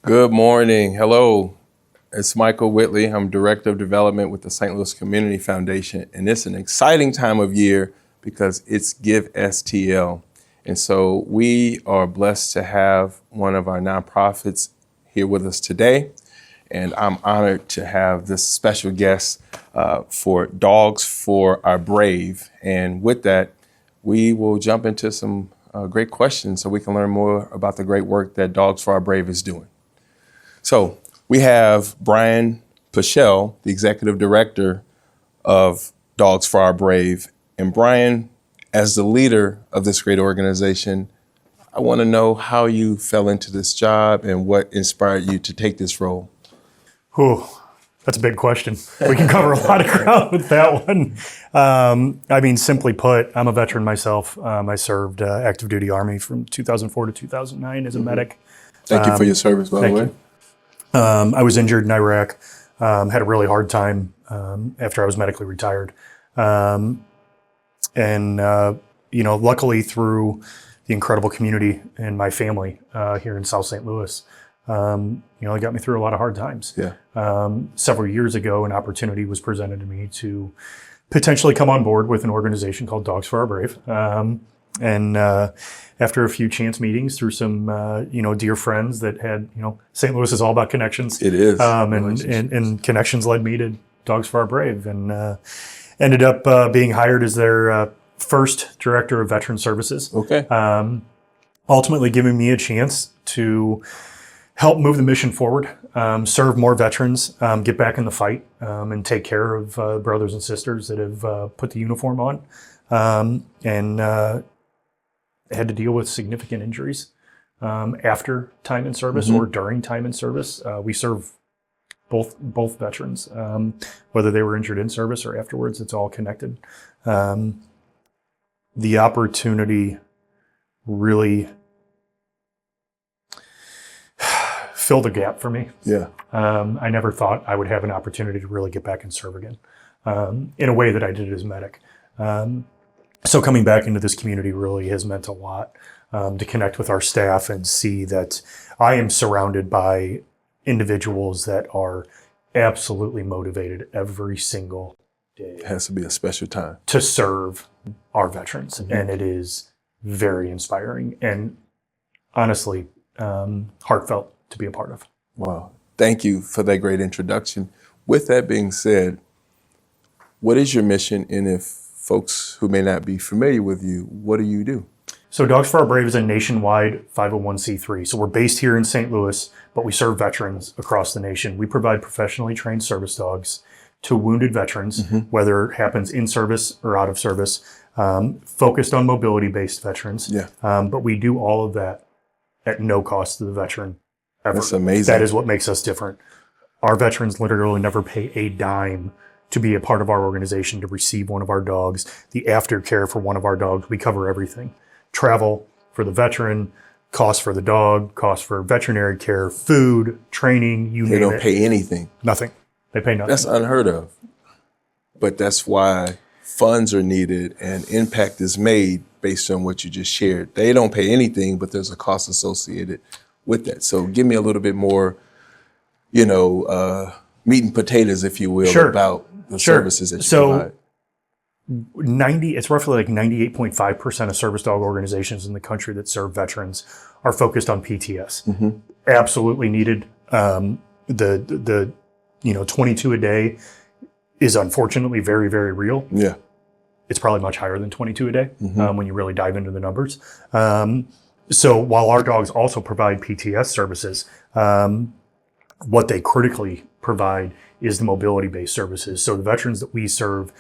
Good morning. Hello. It's Michael Whitley. I'm Director of Development with the St. Louis Community Foundation, and it's an exciting time of year because it's Give STL. And so we are blessed to have one of our nonprofits here with us today, and I'm honored to have this special guest for Dogs for Our Brave. And with that, we will jump into some great questions so we can learn more about the great work that Dogs for Our Brave is doing. So we have Bryan Pieschel, the Executive Director of Dogs for Our Brave. And Bryan, as the leader of this great organization, I want to know how you fell into this job and what inspired you to take this role. Whew, that's a big question. We can cover a lot of ground with that one. Simply put, I'm a veteran myself. I served active duty Army from 2004 to 2009 as a medic. Thank you for your service, by the way. I was injured in Iraq, had a really hard time after I was medically retired. Luckily through the incredible community and my family here in South St. Louis, it got me through a lot of hard times. Yeah. Several years ago, an opportunity was presented to me to potentially come on board with an organization called Dogs for Our Brave. After a few chance meetings through some, dear friends that had, St. Louis is all about connections. It is. And connections led me to Dogs for Our Brave, and ended up being hired as their first director of veteran services. Okay. Ultimately giving me a chance to help move the mission forward, serve more veterans, get back in the fight, and take care of brothers and sisters that have put the uniform on, and had to deal with significant injuries after time in service or during time in service. We serve both veterans, whether they were injured in service or afterwards. It's all connected. The opportunity really filled a gap for me. Yeah. I never thought I would have an opportunity to really get back and serve again in a way that I did as a medic. So coming back into this community really has meant a lot, to connect with our staff and see that I am surrounded by individuals that are absolutely motivated every single day. It has to be a special time to serve our veterans. And it is very inspiring and honestly, heartfelt to be a part of. Wow. Thank you for that great introduction. With that being said, what is your mission? And if folks who may not be familiar with you, what do you do? So Dogs for Our Brave is a nationwide 501c3. So we're based here in St. Louis, but we serve veterans across the nation. We provide professionally trained service dogs to wounded veterans, whether it happens in service or out of service, focused on mobility-based veterans. Yeah. But we do all of that at no cost to the veteran ever. That's amazing. That is what makes us different. Our veterans literally never pay a dime to be a part of our organization, to receive one of our dogs, the aftercare for one of our dogs. We cover everything. Travel for the veteran, cost for the dog, cost for veterinary care, food, training, you name it. They don't pay anything. Nothing. They pay nothing. That's unheard of. But that's why funds are needed and impact is made based on what you just shared. They don't pay anything, but there's a cost associated with that. So give me a little bit more, meat and potatoes, if you will, about the services that you provide. It's roughly like 98.5% of service dog organizations in the country that serve veterans are focused on PTS. Absolutely needed. The 22 a day is unfortunately very, very real. Yeah. It's probably much higher than 22 a day when you really dive into the numbers. So while our dogs also provide PTS services, what they critically provide is the mobility-based services. So the veterans that we serve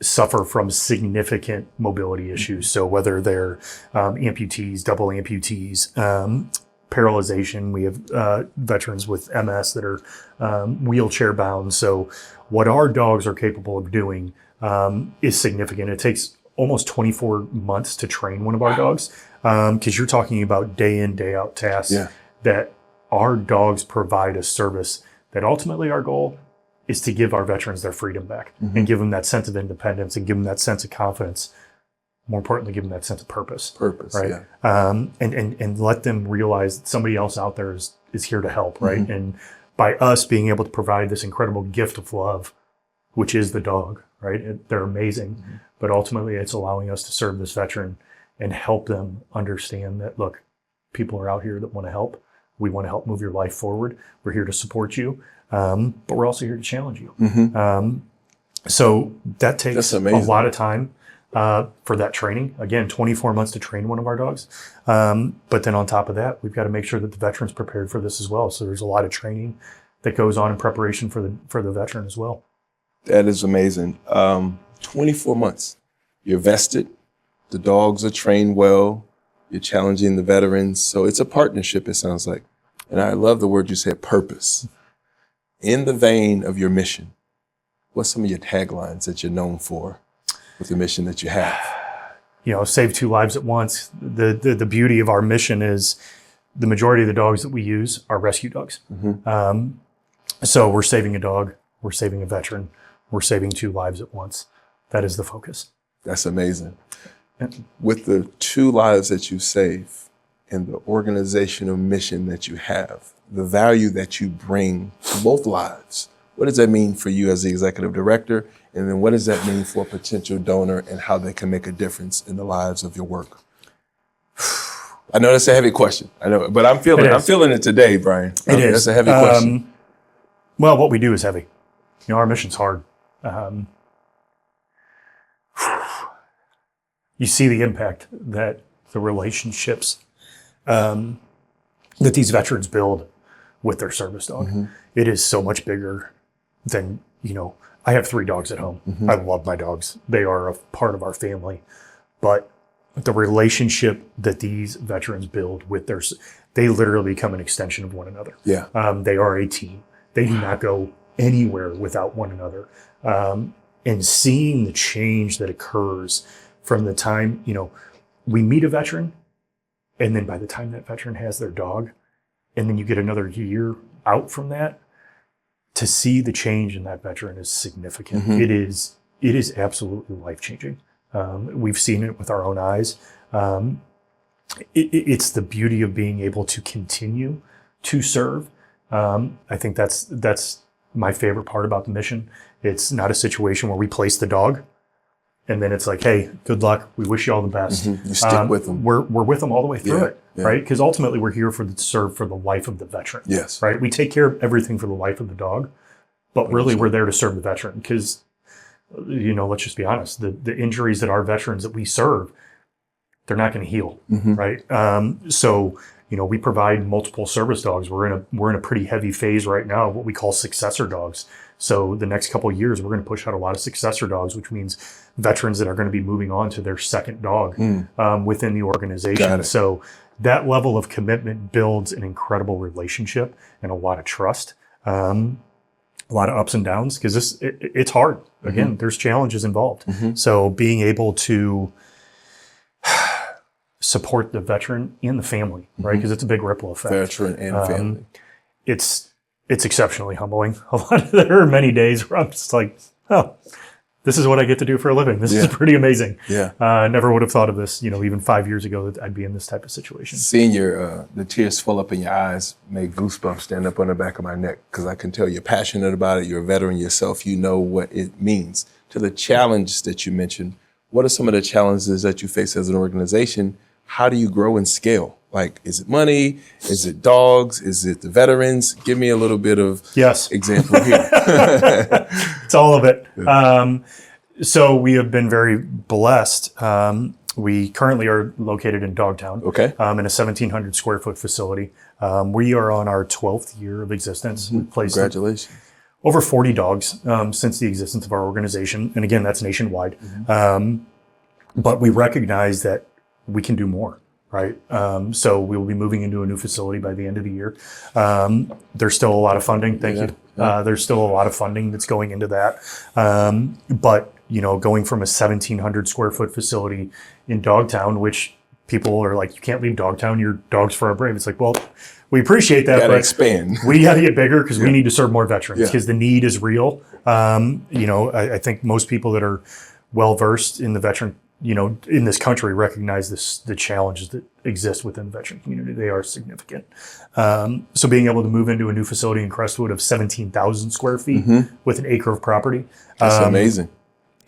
suffer from significant mobility issues. So whether they're amputees, double amputees, paralyzation, we have veterans with MS that are wheelchair bound. So what our dogs are capable of doing is significant. It takes almost 24 months to train one of our dogs, because you're talking about day in, day out tasks that our dogs provide a service that ultimately our goal is to give our veterans their freedom back and give them that sense of independence and give them that sense of confidence more importantly, give them that sense of purpose. Purpose, right? yeah. And let them realize that somebody else out there is here to help, right? And by us being able to provide this incredible gift of love, which is the dog, right? They're amazing, but ultimately it's allowing us to serve this veteran and help them understand that, look, people are out here that want to help. We want to help move your life forward. We're here to support you, but we're also here to challenge you. So that takes a lot of time for that training. Again, 24 months to train one of our dogs. But then on top of that, we've got to make sure that the veteran's prepared for this as well. So there's a lot of training that goes on in preparation for the veteran as well. That is amazing. 24 months. You're vested. The dogs are trained well. You're challenging the veterans. So it's a partnership, it sounds like. And I love the word you said, purpose. In the vein of your mission, what's some of your taglines that you're known for with the mission that you have? Save 2 lives at once. The beauty of our mission is the majority of the dogs that we use are rescue dogs. So we're saving a dog, we're saving a veteran, we're saving 2 lives at once. That is the focus. That's amazing. With the 2 lives that you save and the organizational mission that you have, the value that you bring to both lives, what does that mean for you as the executive director? And then what does that mean for a potential donor and how they can make a difference in the lives of your work? I know that's a heavy question. I know, but I'm feeling it today, Bryan. It is. That's a heavy question. Well, what we do is heavy. Our mission's hard. You see the impact that the relationships that these veterans build with their service dog. It is so much bigger than, I have 3 dogs at home. I love my dogs. They are a part of our family. But the relationship that these veterans build with they literally become an extension of one another. Yeah. They are a team. They do not go anywhere without one another. And seeing the change that occurs from the time, we meet a veteran, and then by the time that veteran has their dog, and then you get another year out from that, to see the change in that veteran is significant. It is absolutely life-changing. We've seen it with our own eyes. It's the beauty of being able to continue to serve. I think that's my favorite part about the mission. It's not a situation where we place the dog and then it's like, hey, good luck. We wish you all the best. You stick with them. We're with them all the way through it, right? Because ultimately we're here to serve for the life of the veteran. Yes. Right? We take care of everything for the life of the dog, but really we're there to serve the veteran because, let's just be honest, the injuries that our veterans that we serve, they're not going to heal, right? So, we provide multiple service dogs. We're in a pretty heavy phase right now of what we call successor dogs. So the next couple of years, we're going to push out a lot of successor dogs, which means veterans that are going to be moving on to their second dog within the organization. So that level of commitment builds an incredible relationship and a lot of trust, a lot of ups and downs because it's hard. Again, there's challenges involved. So being able to support the veteran and the family, right? Because it's a big ripple effect. Veteran and family. It's exceptionally humbling. There are many days where I'm just like, oh, this is what I get to do for a living. This is pretty amazing. Yeah. I never would have thought of this, even 5 years ago that I'd be in this type of situation. Seeing the tears swell up in your eyes make goosebumps stand up on the back of my neck because I can tell you're passionate about it. You're a veteran yourself. You know what it means. To the challenges that you mentioned, what are some of the challenges that you face as an organization? How do you grow and scale? Like, is it money? Is it dogs? Is it the veterans? Give me a little bit of example here. It's all of it. So we have been very blessed. We currently are located in Dogtown, in a 1,700 square foot facility. We are on our 12th year of existence. We've placed Congratulations. over 40 dogs since the existence of our organization. And again, that's nationwide. But we recognize that we can do more. Right. So we will be moving into a new facility by the end of the year. There's still a lot of funding. Thank you. There's still a lot of funding that's going into that. But, going from a 1,700 square foot facility in Dogtown, which people are like, you can't leave Dogtown, your dog's for our brave. It's like, well, we appreciate that, but expand. We got to get bigger because we need to serve more veterans because the need is real. I think most people that are well-versed in the veteran in this country recognize the challenges that exist within the veteran community. They are significant. So being able to move into a new facility in Crestwood of 17,000 square feet with an acre of property. That's amazing.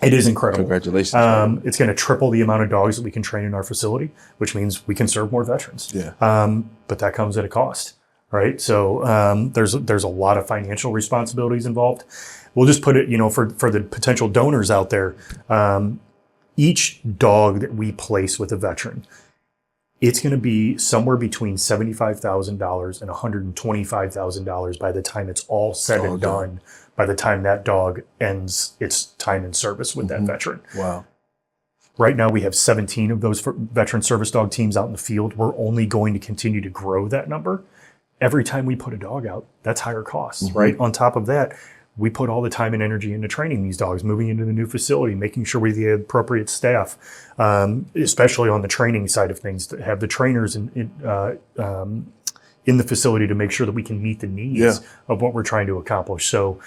It is incredible. Congratulations. It's going to triple the amount of dogs that we can train in our facility, which means we can serve more veterans. Yeah. But that comes at a cost, right? So there's a lot of financial responsibilities involved. We'll just put it, for the potential donors out there, each dog that we place with a veteran, it's going to be somewhere between $75,000 and $125,000 by the time it's all said and done, by the time that dog ends its time in service with that veteran. Wow. Right now we have 17 of those veteran service dog teams out in the field. We're only going to continue to grow that number. Every time we put a dog out, that's higher costs, right? On top of that, we put all the time and energy into training these dogs, moving into the new facility, making sure we have the appropriate staff, especially on the training side of things, to have the trainers in the facility to make sure that we can meet the needs of what we're trying to accomplish. So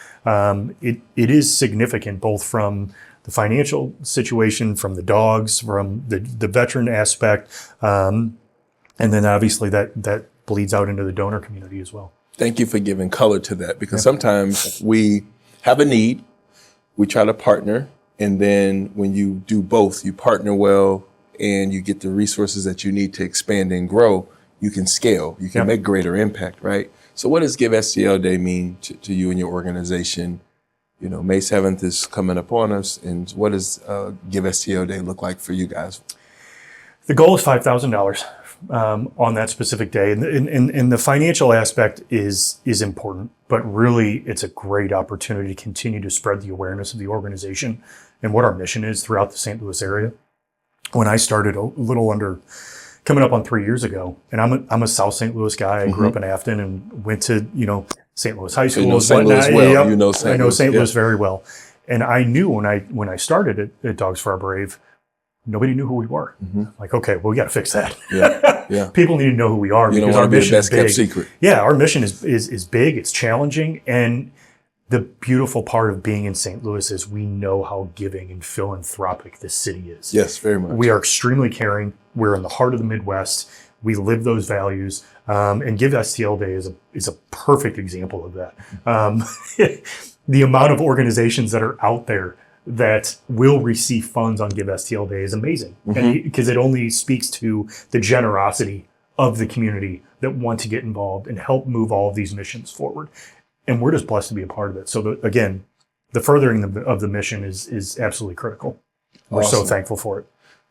it is significant, both from the financial situation, from the dogs, from the veteran aspect, and then obviously that bleeds out into the donor community as well. Thank you for giving color to that, because sometimes we have a need, we try to partner, and then when you do both, you partner well and you get the resources that you need to expand and grow, you can scale, you can make greater impact, right? So what does Give STL Day mean to you and your organization? May 7th is coming up on us, and what does Give STL Day look like for you guys? The goal is $5,000. On that specific day. And the financial aspect is important, but really it's a great opportunity to continue to spread the awareness of the organization and what our mission is throughout the St. Louis area. When I started a little under, coming up on 3 years ago, and I'm a South St. Louis guy. I grew up in Afton and went to, St. Louis High School. So you know St. Louis well. You know St. Louis. I know St. Louis very well. And I knew when I started at Dogs for Our Brave, nobody knew who we were. Like, okay, well, we got to fix that. Yeah. People need to know who we are, because our mission is big. Kept secret. Yeah, our mission is big. It's challenging, and the beautiful part of being in St. Louis is we know how giving and philanthropic this city is. Yes, very much. We are extremely caring. We're in the heart of the Midwest. We live those values, and Give STL Day is a perfect example of that. The amount of organizations that are out there that will receive funds on Give STL Day is amazing, because it only speaks to the generosity of the community that want to get involved and help move all of these missions forward. And we're just blessed to be a part of it. So again, the furthering of the mission is absolutely critical. We're so thankful for it.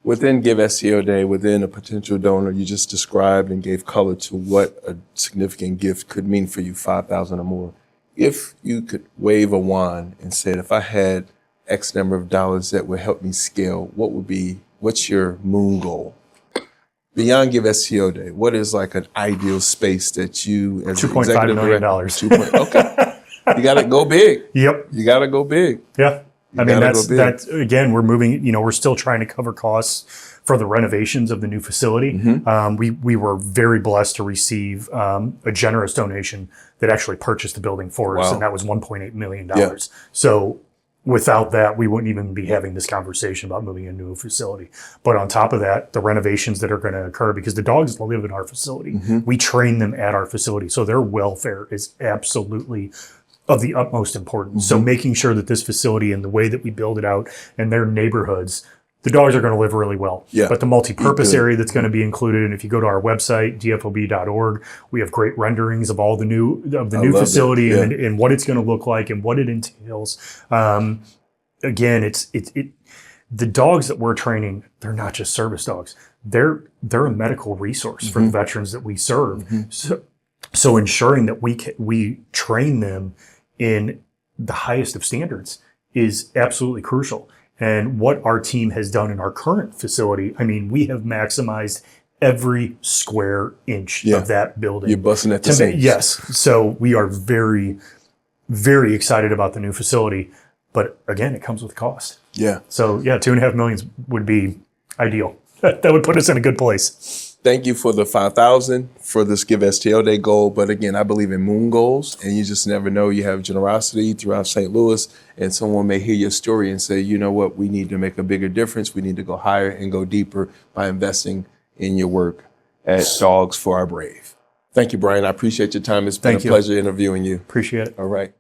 Within Give STL Day, within a potential donor, you just described and gave color to what a significant gift could mean for you, $5,000 or more. If you could wave a wand and said, if I had X number of dollars that would help me scale, what's your moon goal? Beyond Give STL Day, what is like an ideal space that you, as $2.5 million. Okay. You got to go big. Yep. You got to go big. Yeah. I mean, that's again, we're moving, we're still trying to cover costs for the renovations of the new facility. We were very blessed to receive a generous donation that actually purchased the building for us, and that was $1.8 million. Yeah. So without that, we wouldn't even be having this conversation about moving into a new facility. But on top of that, the renovations that are going to occur, because the dogs live in our facility, we train them at our facility. So their welfare is absolutely of the utmost importance. So making sure that this facility and the way that we build it out and their neighborhoods, the dogs are going to live really well. Yeah. But the multi-purpose area that's going to be included, and if you go to our website, dfob.org, we have great renderings of all the new facility and what it's going to look like and what it entails. Again, the dogs that we're training, they're not just service dogs. They're a medical resource for the veterans that we serve. So ensuring that we train them in the highest of standards is absolutely crucial. And what our team has done in our current facility, I mean, we have maximized every square inch of that building. You're busting at the seams. Yes. So we are very, very excited about the new facility. But again, it comes with cost. Yeah. So yeah, $2.5 million would be ideal. That would put us in a good place. thank you for the 5,000 for this Give STL Day goal. But again, I believe in moon goals, and you just never know. You have generosity throughout St. Louis, and someone may hear your story and say, you know what, we need to make a bigger difference. We need to go higher and go deeper by investing in your work at Dogs for Our Brave. Thank you, Bryan. I appreciate your time. It's been a pleasure interviewing you. Appreciate it. All right.